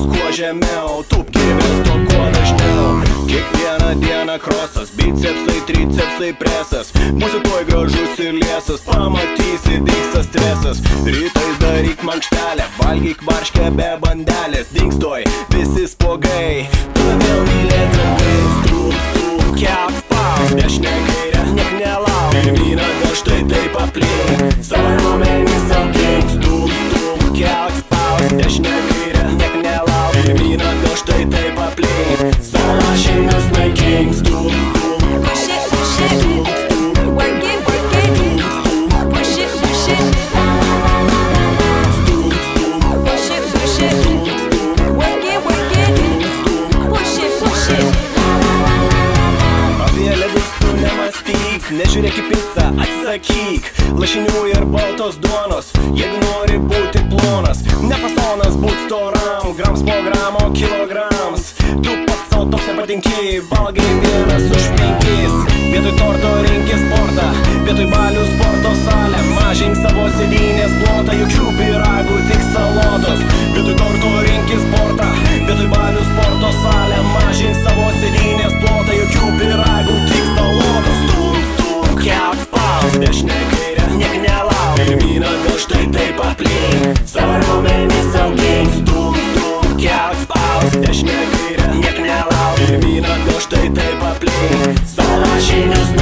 bus kuo žemiau, tūp kirvės to kuo dažniau. Kiekvieną dieną krosas, bicepsai, tricepsai, presas. Būsi tuoj gražus ir liesas, pamatysi, dingsta stresas. Rytais daryk mankštelę, valgyk varškę be bandelės. Dings tuoj visi spuogai, tu vėl mylėt draugai. Stum, stum, kelk, spaus, dešinę kairę, niek nelauk. Pirmyn atgal štai taip aplink, savo raumenis augink. Stum, stum, kelk, spaus, dešinę kairę, niek nelauk. Pirmyn atgal štai taip aplink, savo lašinius naikink. Stum, stum, Push it, work it, push it, push it, work it, push it. Apie ledus tu nemastyk, nežiūrėk į pizzą, atsisakyk lašinių ir baltos duonos, jeigu nori būti plonas. Ne fasonas būt storam, grams po gramo, kilograms. Tu pats savo toks nepatinki, valgai vienas už 5. Vietoj torto rinkis sportą, vietoj balių sporto salę. Mažink savo sėdynės plotą, jokių pyragų, tik salotos. Vietoj torto rinkis sportą, vietoj balių sporto salę. Mažink savo sėdynės plotą, jokių pyragų, tik salotos. Stum, stum, kelk, spaus, dešinę kairę, niek nelauk. Pirmyn atgal štai taip aplink, savo raumenis augink. Stum, stum, kelk, spaus, dešinę kairę, niek nelauk. Pirmyn atgal štai taip aplink, savo lašinius